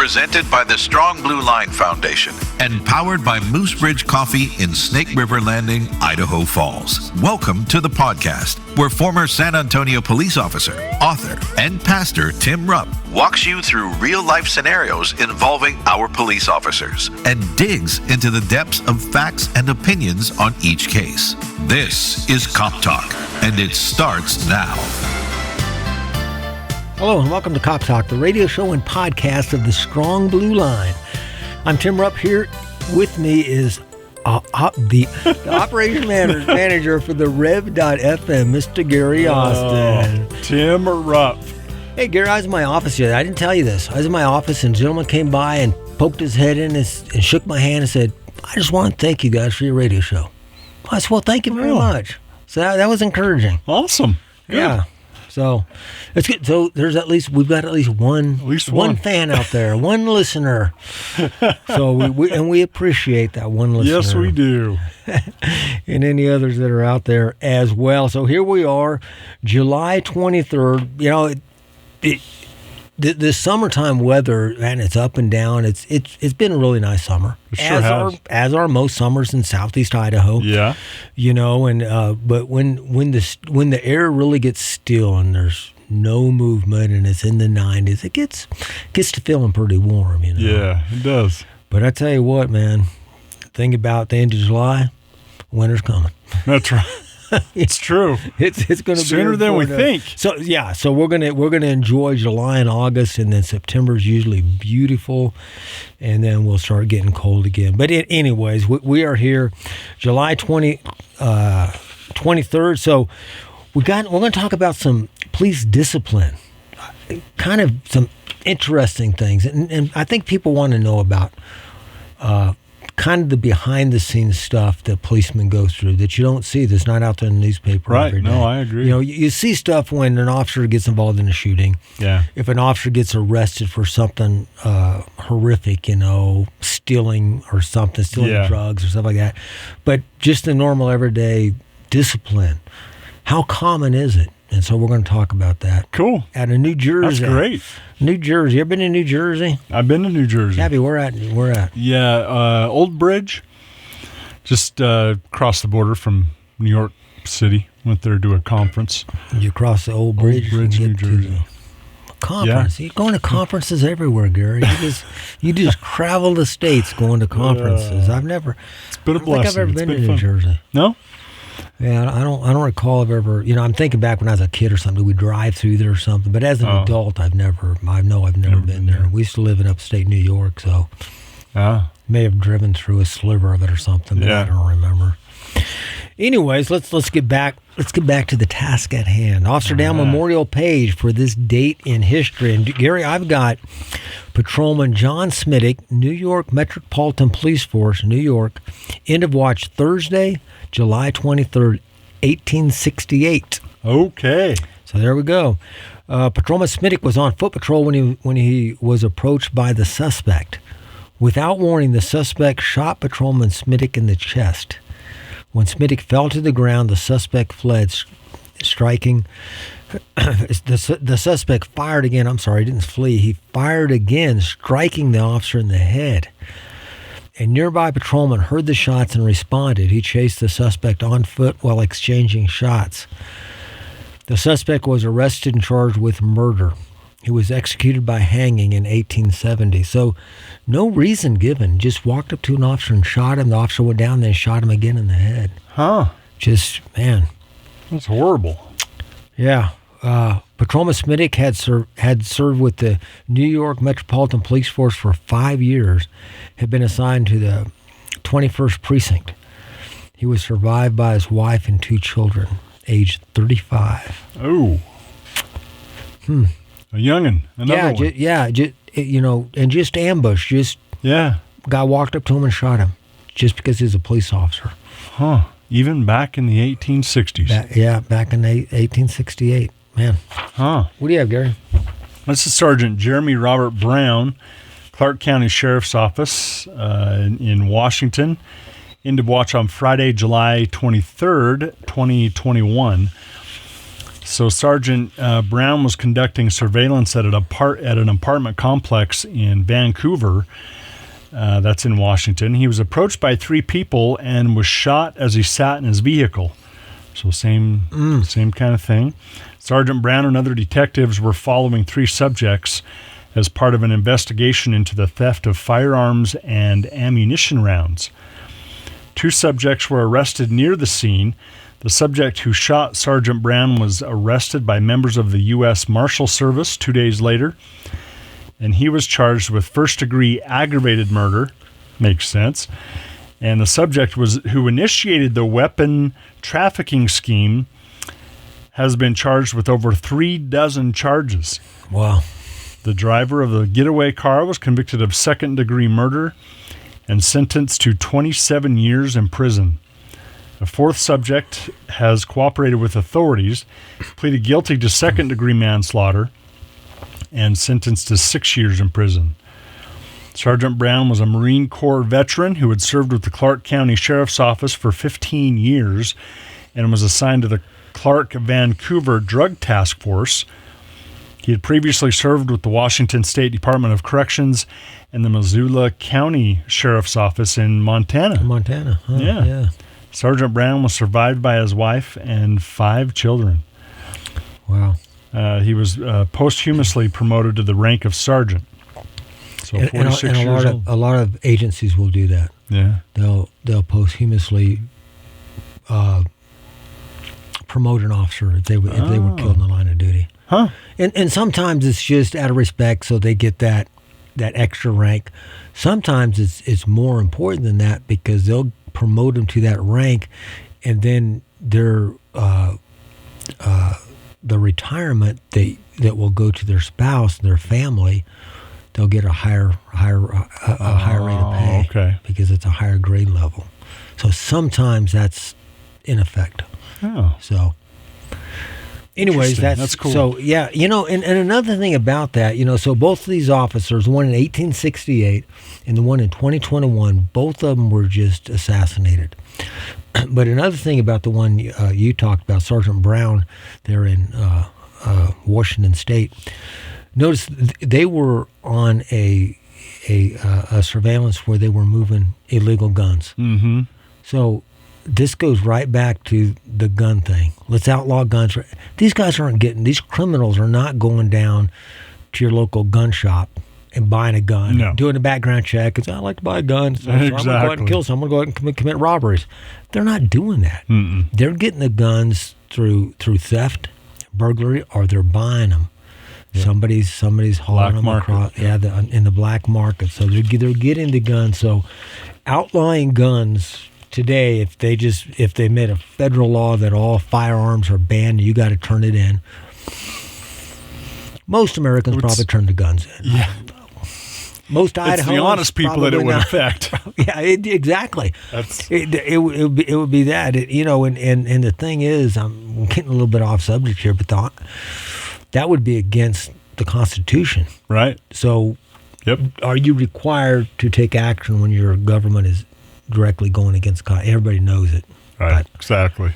presented by the Strong Blue Line Foundation and powered by Moose Ridge Coffee in Snake River Landing, Idaho Falls. Welcome to the podcast, where former San Antonio police officer, author, and pastor Tim Rupp walks you through real-life scenarios involving our police officers and digs into the depths of facts and opinions on each case. This is Cop Talk, and it starts now. Hello and welcome to Cop Talk, the radio show and podcast of the Strong Blue Line. I'm Tim Rupp. Here with me is the operation manager for the Rev.FM, Mr. Gary Austin. Tim Rupp. Hey, Gary, I was in my office yesterday. I didn't tell you this. I was in my office and a gentleman came by and poked his head in and shook my hand and said, "I just want to thank you guys for your radio show." I said, "Well, thank you very much." So that was encouraging. Awesome. Good. Yeah. So it's good. So we've got at least one fan out there, one listener. So we appreciate that one listener. Yes, we do. And any others that are out there as well. So here we are, July 23rd. You know, the summertime weather, man, it's up and down. It's been a really nice summer. It sure has. As are most summers in southeast Idaho. Yeah. You know, and but when the air really gets still and there's no movement and it's in the 90s, it gets to feeling pretty warm, you know. Yeah, it does. But I tell you what, man, think about the end of July, winter's coming. That's right. It's true. It's going to be sooner than we think. So yeah, so we're gonna enjoy July and August, and then September is usually beautiful, and then we'll start getting cold again. But anyways, we are here, July 23rd. So we're going to talk about some police discipline, kind of some interesting things, and I think people want to know about. Kind of the behind-the-scenes stuff that policemen go through that you don't see, that's not out there in the newspaper every day. No, I agree. You know, you see stuff when an officer gets involved in a shooting. Yeah. If an officer gets arrested for something horrific, you know, stealing or something, drugs or stuff like that. But just the normal everyday discipline, how common is it? And so we're going to talk about that. Cool. Out of New Jersey. That's great. New Jersey. You ever been to New Jersey? I've been to New Jersey. Abby, where at? Yeah, Old Bridge. Just across the border from New York City. Went there to a conference. You cross the Old Bridge, New Jersey. Conference. Yeah. You're going to conferences everywhere, Gary. You just travel the states going to conferences. It's been a blessing. I don't think I've ever been to New Jersey. No? Yeah, I don't recall I've ever, you know, I'm thinking back when I was a kid or something, we'd drive through there or something, but as an adult, I've never been there. We used to live in upstate New York, so may have driven through a sliver of it or something, but I don't remember. Anyways, let's get back to the task at hand. Officer Down Memorial Page for this date in history. And Gary, I've got Patrolman John Smittick, New York Metropolitan Police Force, New York, end of watch Thursday, July 23rd, 1868. Okay. So there we go. Patrolman Smittick was on foot patrol when he was approached by the suspect. Without warning, the suspect shot Patrolman Smittick in the chest. When Smittick fell to the ground, the suspect fled, striking. The suspect fired again. I'm sorry, he didn't flee. He fired again, striking the officer in the head. A nearby patrolman heard the shots and responded. He chased the suspect on foot while exchanging shots. The suspect was arrested and charged with murder. He was executed by hanging in 1870. So no reason given. Just walked up to an officer and shot him. The officer went down there and shot him again in the head. Huh. Just, man. That's horrible. Yeah. Patrolman Smittick had served with the New York Metropolitan Police Force for 5 years, had been assigned to the 21st Precinct. He was survived by his wife and 2 children, aged 35. Oh. A youngin'. Another one. And just ambushed. Guy walked up to him and shot him just because he's a police officer. Huh. Even back in the 1860s. Back in 1868. Man. Huh. What do you have, Gary? This is Sergeant Jeremy Robert Brown, Clark County Sheriff's Office in Washington. End of watch on Friday, July 23rd, 2021. So Sergeant Brown was conducting surveillance at an apartment complex in Vancouver. That's in Washington. He was approached by 3 people and was shot as he sat in his vehicle. So same kind of thing. Sergeant Brown and other detectives were following 3 subjects as part of an investigation into the theft of firearms and ammunition rounds. 2 subjects were arrested near the scene. The subject who shot Sergeant Brown was arrested by members of the U.S. Marshal Service 2 days later, and he was charged with first-degree aggravated murder. Makes sense. And the subject who initiated the weapon trafficking scheme has been charged with over 3 dozen charges. Wow. The driver of the getaway car was convicted of second-degree murder and sentenced to 27 years in prison. A 4th subject has cooperated with authorities, pleaded guilty to second-degree manslaughter, and sentenced to 6 years in prison. Sergeant Brown was a Marine Corps veteran who had served with the Clark County Sheriff's Office for 15 years and was assigned to the Clark Vancouver Drug Task Force. He had previously served with the Washington State Department of Corrections and the Missoula County Sheriff's Office in Montana. Montana. Huh, yeah. Sergeant Brown was survived by his wife and 5 children. Wow. He was posthumously promoted to the rank of sergeant. So 46 years old. A lot of agencies will do that. Yeah. They'll posthumously promote an officer if they were killed in the line of duty. Huh. And sometimes it's just out of respect, so they get that extra rank. Sometimes it's more important than that because they'll promote them to that rank, and then their the retirement that will go to their spouse, their family, they'll get a higher rate of pay. Okay. Because it's a higher grade level. So sometimes that's in effect. Oh. So anyways, that's cool. So yeah, and another thing about that, so both of these officers, one in 1868 and the one in 2021, both of them were just assassinated. But another thing about the one you talked about, Sergeant Brown, there in Washington State, notice they were on a surveillance where they were moving illegal guns. Mm-hmm. So this goes right back to the gun thing. Let's outlaw guns. These criminals are not going down to your local gun shop and buying a gun, doing a background check. Because I like to buy a gun, so I'm going to go out and kill someone. I'm going to go out and commit robberies. They're not doing that. Mm-mm. They're getting the guns through theft, burglary, or they're buying them. Yep. Somebody's hauling them across. Yeah, in the black market. So they're getting the guns. So outlawing guns today, if they made a federal law that all firearms are banned, you got to turn it in. Most Americans probably turn the guns in. Yeah. Most Idahoans. It's the honest people that it would affect. Yeah, exactly. It would be that. And the thing is, I'm getting a little bit off subject here, but that would be against the Constitution. Right. So, yep. Are you required to take action when your government is directly going against God? Everybody knows it. Right. Exactly.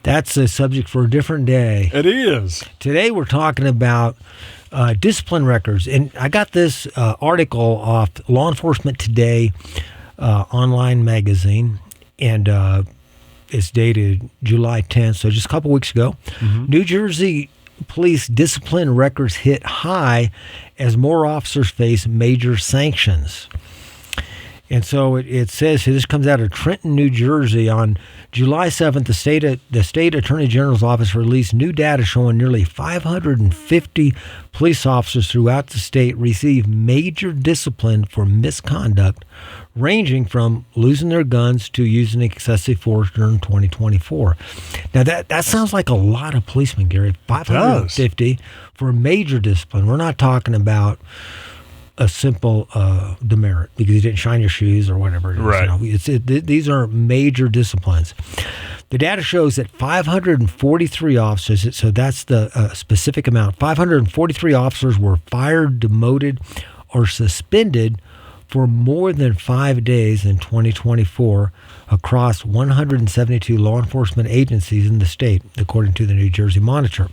That's a subject for a different day. It is. Today we're talking about discipline records. And I got this article off Law Enforcement Today online magazine. And it's dated July 10th, so just a couple weeks ago. Mm-hmm. New Jersey police discipline records hit high as more officers face major sanctions. And so it says here, this comes out of Trenton, New Jersey. On July 7th, the state attorney general's office released new data showing nearly 550 police officers throughout the state received major discipline for misconduct, ranging from losing their guns to using excessive force during 2024. Now, that sounds like a lot of policemen, Gary. 550 for major discipline. We're not talking about a simple demerit because you didn't shine your shoes or whatever it is. Right. These are major disciplines. The data shows that 543 officers, so that's the specific amount, 543 officers were fired, demoted, or suspended for more than 5 days in 2024 across 172 law enforcement agencies in the state, according to the New Jersey Monitor.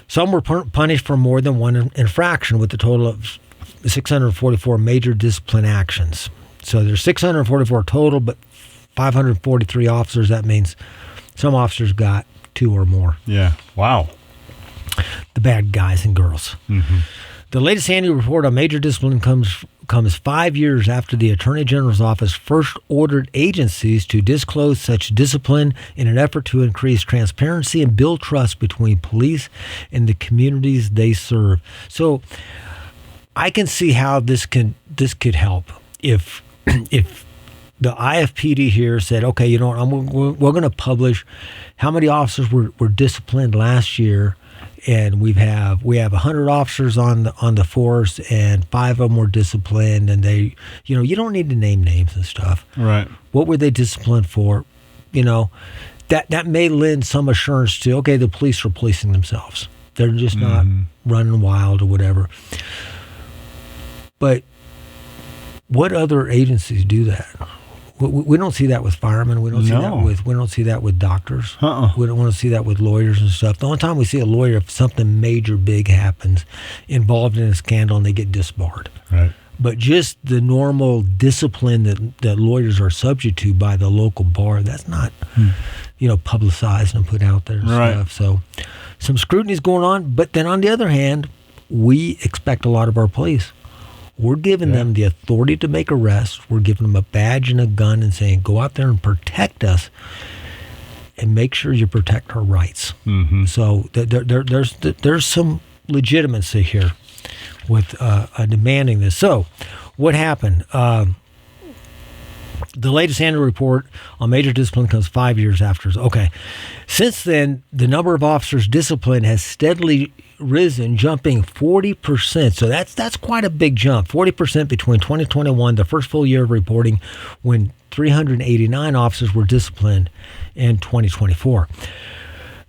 Some were punished for more than one infraction, with a total of 644 major discipline actions. So there's 644 total, but 543 officers. That means some officers got 2 or more. Yeah. Wow. The bad guys and girls. Mm-hmm. The latest annual report on major discipline comes 5 years after the Attorney General's office first ordered agencies to disclose such discipline in an effort to increase transparency and build trust between police and the communities they serve. So I can see how this could help if the IFPD here said, okay, you know what, we're going to publish how many officers were disciplined last year. And we have 100 officers on the force, and 5 of them were disciplined. And they, you don't need to name names and stuff. Right. What were they disciplined for? That may lend some assurance to, okay, the police are policing themselves. They're just not running wild or whatever. But what other agencies do that? We don't see that with firemen. We don't see that with doctors. We don't want to see that with lawyers and stuff. The only time we see a lawyer, if something major big happens involved in a scandal and they get disbarred. Right. But just the normal discipline that lawyers are subject to by the local bar, that's not, publicized and put out there and stuff. So some scrutiny is going on. But then on the other hand, we expect a lot of our police. We're giving them the authority to make arrests. We're giving them a badge and a gun and saying, go out there and protect us and make sure you protect our rights. Mm-hmm. So there's some legitimacy here with demanding this. So what happened? The latest annual report on major discipline comes 5 years after. Okay. Since then, the number of officers disciplined has steadily risen, jumping 40%. So that's quite a big jump. 40% between 2021, the first full year of reporting, when 389 officers were disciplined, and 2024.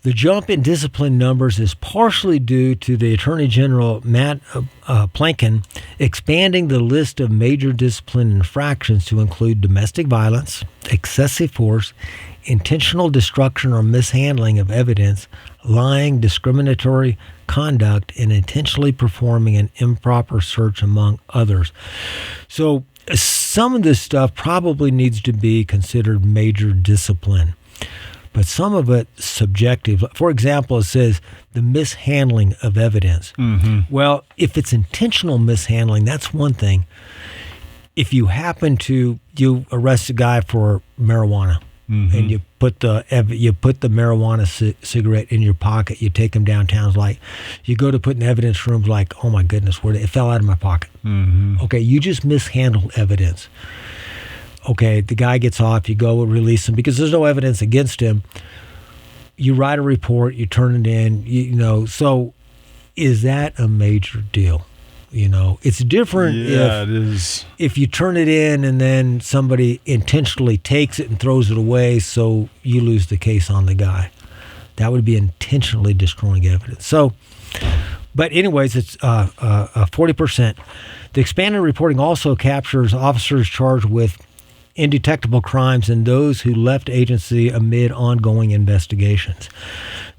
The jump in discipline numbers is partially due to the Attorney General, Matt Plankin, expanding the list of major discipline infractions to include domestic violence, excessive force, intentional destruction or mishandling of evidence, lying, discriminatory conduct, and intentionally performing an improper search, among others. So some of this stuff probably needs to be considered major discipline. But some of it subjective. For example, it says the mishandling of evidence. Mm-hmm. Well, if it's intentional mishandling, that's one thing. If you arrest a guy for marijuana, and you put the marijuana cigarette in your pocket, you take him downtown, like you go to put in evidence rooms, like, oh my goodness, it fell out of my pocket. Mm-hmm. Okay, you just mishandled evidence. Okay, the guy gets off, you go and release him because there's no evidence against him. You write a report, you turn it in, so is that a major deal? It's different it is. If you turn it in and then somebody intentionally takes it and throws it away, so you lose the case on the guy. That would be intentionally destroying evidence. So, but anyways, it's 40%. The expanded reporting also captures officers charged with indetectable crimes and those who left agency amid ongoing investigations.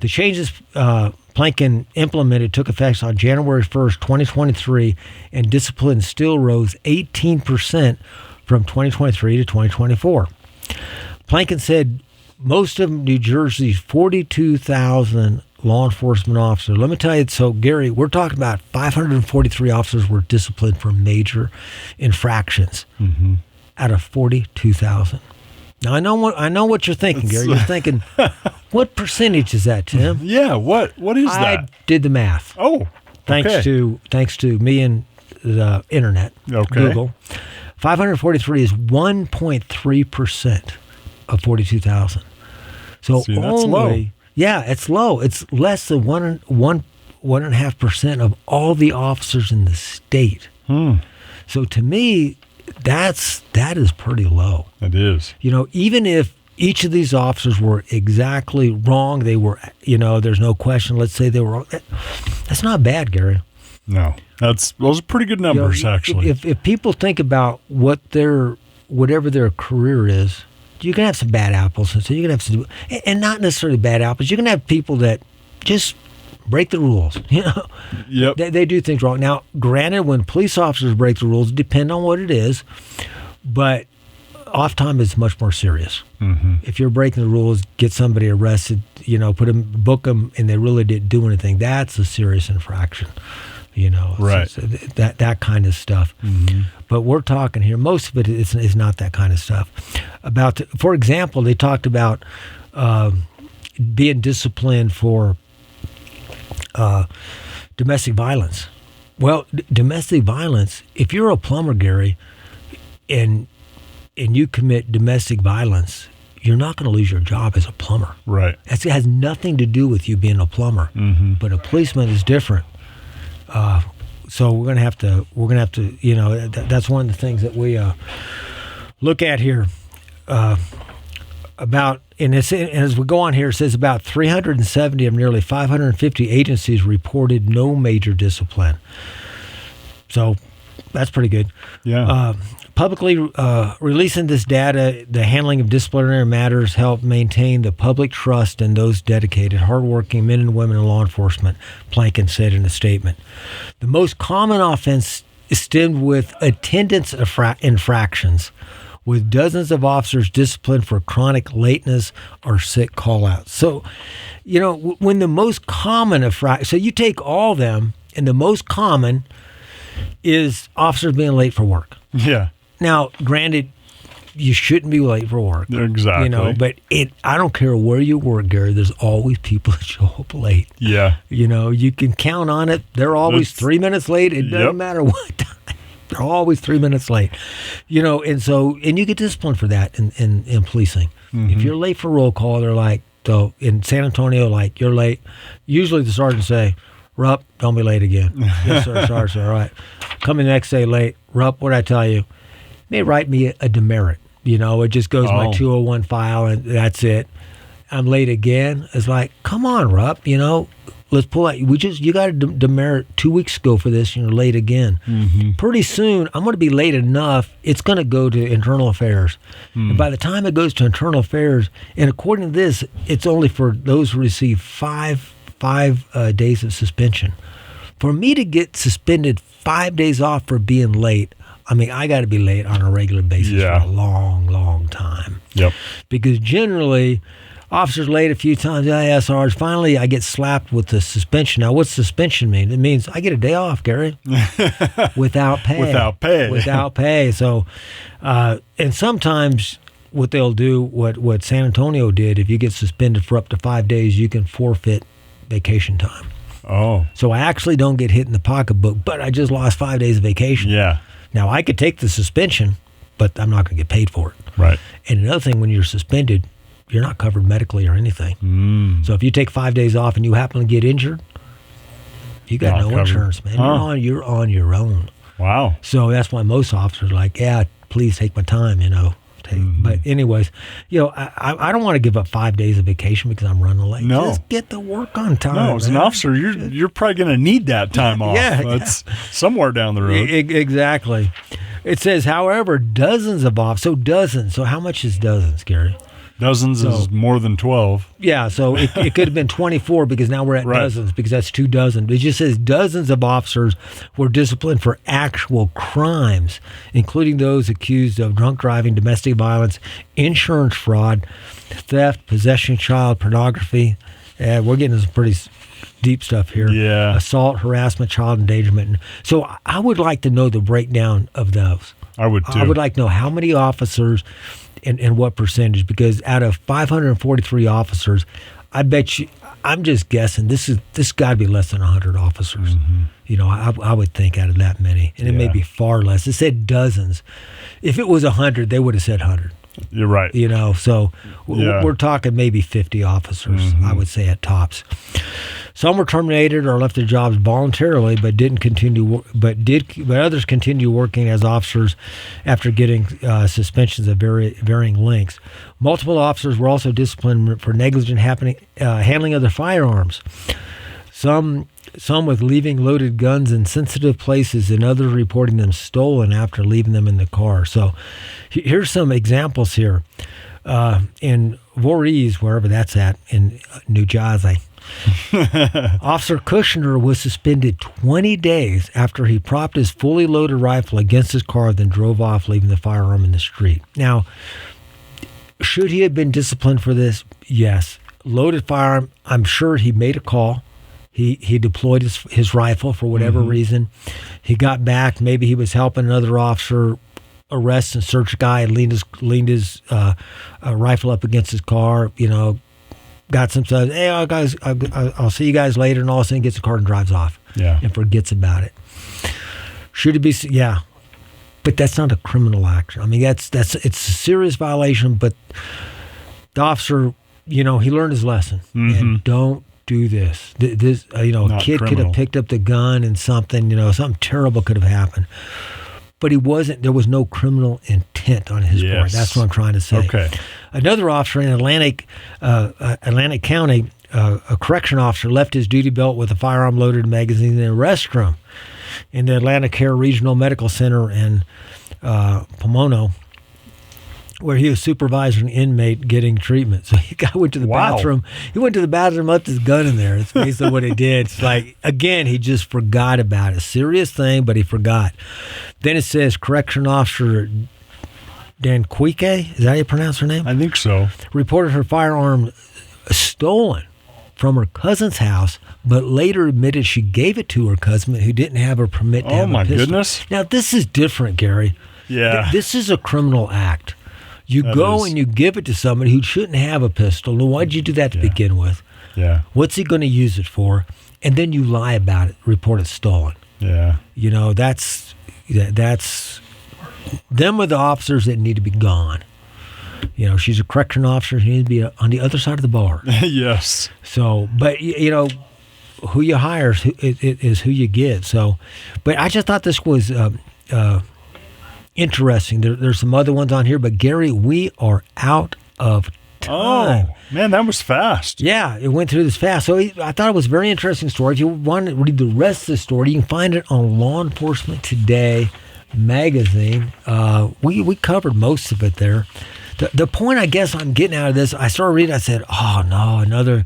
The changes Plankin implemented took effect on January 1st, 2023, and discipline still rose 18% from 2023 to 2024. Plankin said most of New Jersey's 42,000 law enforcement officers, let me tell you, so Gary, we're talking about 543 officers were disciplined for major infractions. Mm-hmm. Out of 42,000. Now I know what you're thinking, Gary. You're thinking, what percentage is that, Tim? Yeah, what is that? I did the math. Oh, thanks to me and the internet, Google. 543 is 1.3% of 42,000. So see, that's low. Yeah, it's low. It's less than 1.5% of all the officers in the state. So to me, that is pretty low. It is. Even if each of these officers were exactly wrong, they were, there's no question. Let's say they were wrong. That's not bad, Gary. No, those are pretty good numbers, actually. If people think about whatever their career is, you can have some bad apples, and so you can have some, and not necessarily bad apples. You can have people that just break the rules. Yep. They do things wrong. Now, granted, when police officers break the rules, depend on what it is, but oftentimes it's much more serious. Mm-hmm. If you're breaking the rules, get somebody arrested, book them, and they really didn't do anything, that's a serious infraction. Right. So that kind of stuff. Mm-hmm. But we're talking here, most of it is not that kind of stuff. For example, they talked about being disciplined for domestic violence. Well, domestic violence, if you're a plumber, Gary, and you commit domestic violence, you're not going to lose your job as a plumber. Right. It has nothing to do with you being a plumber. Mm-hmm. But a policeman is different. So we're gonna have to. That's one of the things that we look at here. And as we go on here, it says about 370 of nearly 550 agencies reported no major discipline. So that's pretty good. Yeah. Publicly releasing this data, the handling of disciplinary matters help maintain the public trust in those dedicated, hardworking men and women in law enforcement, Plankin said in a statement. The most common offense stemmed with attendance infractions, with dozens of officers disciplined for chronic lateness or sick call-outs. So, when the most common so you take all them, and the most common is officers being late for work. Yeah. Now, granted, you shouldn't be late for work. Exactly. But I don't care where you work, Gary, there's always people that show up late. Yeah. You can count on it. They're always 3 minutes late. It doesn't matter what time. They're always 3 minutes late. And you get disciplined for that in policing. Mm-hmm. If you're late for roll call, they're like, so in San Antonio, like, you're late. Usually the sergeant say, Rupp, don't be late again. Yes, sir, Sergeant. All right. Coming the next day late. Rupp, what did I tell you? They write me a demerit. It just goes my 201 file, and that's it. I'm late again. It's like, come on, Rupp, let's pull out. You got a demerit 2 weeks ago for this, and you're late again. Mm-hmm. Pretty soon, I'm going to be late enough, it's going to go to internal affairs. And by the time it goes to internal affairs, and according to this, it's only for those who receive five days of suspension. For me to get suspended 5 days off for being late, I got to be late on a regular basis for a long, long time. Yep. Because generally, officers late a few times, Sarge, finally I get slapped with the suspension. Now, what's suspension mean? It means I get a day off, Gary, without pay. Without pay. So, and sometimes what they'll do, what San Antonio did, if you get suspended for up to 5 days, you can forfeit vacation time. Oh. So I actually don't get hit in the pocketbook, but I just lost 5 days of vacation. Yeah. Now, I could take the suspension, but I'm not going to get paid for it. Right. And another thing, when you're suspended, you're not covered medically or anything. So if you take 5 days off and you happen to get injured, you got no insurance, man. You're on your own. Wow. So that's why most officers are like, please take my time, But anyways, I don't want to give up 5 days of vacation because I'm running late. No. Just get to work on time. No, as an officer, you're probably going to need that time off. That's somewhere down the road. Exactly. It says, however, dozens of officers. So dozens. So how much is dozens, Gary? Dozens is more than 12. Yeah, so it could have been 24 because now we're at dozens because that's 2 dozen. It just says dozens of officers were disciplined for actual crimes, including those accused of drunk driving, domestic violence, insurance fraud, theft, possession of child pornography. We're getting some pretty deep stuff here. Yeah. Assault, harassment, child endangerment. So I would like to know the breakdown of those. I would too. I would like to know how many officers and what percentage, because out of 543 officers, I bet you, I'm just guessing, this got to be less than 100 officers. Mm-hmm. I would think out of that many, and it may be far less. It said dozens. If it was 100, they would have said 100. You're right. So we're talking maybe 50 officers, I would say, at tops. Some were terminated or left their jobs voluntarily, but others continue working as officers after getting suspensions of varying lengths. Multiple officers were also disciplined for negligent handling of their firearms. Some with leaving loaded guns in sensitive places and others reporting them stolen after leaving them in the car. So here's some examples here. In Voorhees, wherever that's at, in New Jersey, Officer Kushner was suspended 20 days after he propped his fully loaded rifle against his car, then drove off, leaving the firearm in the street. Now, should he have been disciplined for this? Yes. Loaded firearm, I'm sure he made a call. He deployed his rifle for whatever reason. He got back. Maybe he was helping another officer arrest and search a guy, and leaned his rifle up against his car, got some stuff. Hey, guys, I'll see you guys later, and all of a sudden gets the car and drives off. Yeah. And forgets about it. Should it be? Yeah. But that's not a criminal action. I mean, it's a serious violation, but the officer, he learned his lesson. And don't do this. A kid could have picked up the gun and something terrible could have happened. But there was no criminal intent on his part. That's what I'm trying to say. Okay. Another officer in Atlantic County, a correction officer, left his duty belt with a firearm loaded magazine in a restroom in the Atlantic Care Regional Medical Center in Pomona, where he was supervising an inmate getting treatment. So the guy went to the bathroom. He went to the bathroom, left his gun in there. That's basically what he did. It's like, again, he just forgot about it. Serious thing, but he forgot. Then it says correction officer Dan Quike, is that how you pronounce her name? I think so. Reported her firearm stolen from her cousin's house, but later admitted she gave it to her cousin who didn't have her permit to have a pistol. Oh, my goodness. Now, this is different, Gary. Yeah. This is a criminal act. You go and you give it to somebody who shouldn't have a pistol. Well, why'd you do that to begin with? Yeah. What's he going to use it for? And then you lie about it, report it stolen. Yeah. That's them are the officers that need to be gone. She's a correction officer. She needs to be on the other side of the bar. Yes. So, but, who you hire is who you get. So, but I just thought this was interesting. There's some other ones on here, but Gary, we are out of time. Oh, man, that was fast. Yeah, it went through this fast. So I thought it was a very interesting story. If you want to read the rest of the story, you can find it on Law Enforcement Today magazine. We covered most of it there. The point I guess I'm getting out of this, I started reading, I said, oh no, another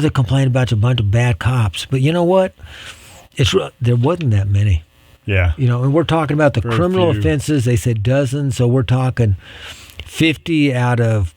complaint about a bunch of bad cops. But you know what? There wasn't that many. Yeah. And we're talking about the Very criminal few. offenses. They said dozens. So we're talking 50 out of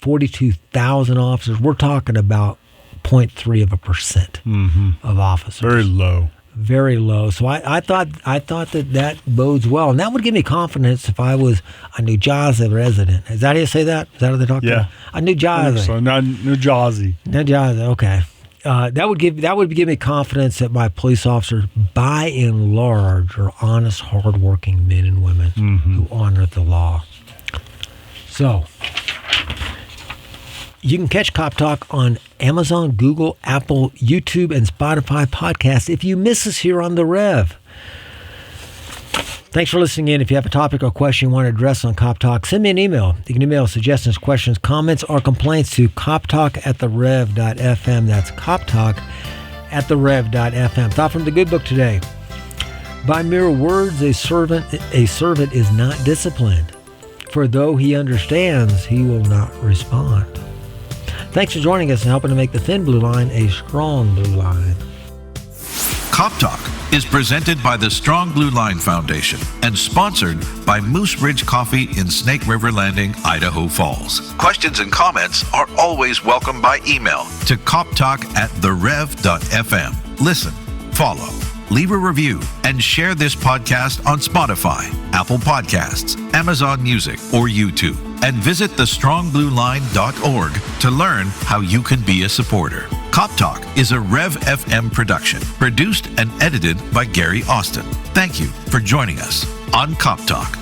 42,000 officers. We're talking about 0.3% of officers. Very low. Very low. So I thought that bodes well. And that would give me confidence if I was a New Jersey resident. Is that how you say that? Is that how they talk about? A New Jersey. So not New Jersey. New Jersey, okay. That would give me confidence that my police officers, by and large, are honest, hardworking men and women who honor the law. So, you can catch Cop Talk on Amazon, Google, Apple, YouTube, and Spotify podcasts if you miss us here on The Rev. Thanks for listening in. If you have a topic or question you want to address on Cop Talk, send me an email. You can email suggestions, questions, comments, or complaints to coptalk@therev.fm. That's coptalk@therev.fm. Thought from the good book today. By mere words, a servant is not disciplined. For though he understands, he will not respond. Thanks for joining us and helping to make the thin blue line a strong blue line. Cop Talk is presented by the Strong Blue Line Foundation and sponsored by Moose Ridge Coffee in Snake River Landing, Idaho Falls. Questions and comments are always welcome by email to coptalk@therev.fm. Listen, follow, leave a review, and share this podcast on Spotify, Apple Podcasts, Amazon Music, or YouTube. And visit thestrongblueline.org to learn how you can be a supporter. Cop Talk is a Rev FM production, produced and edited by Gary Austin. Thank you for joining us on Cop Talk.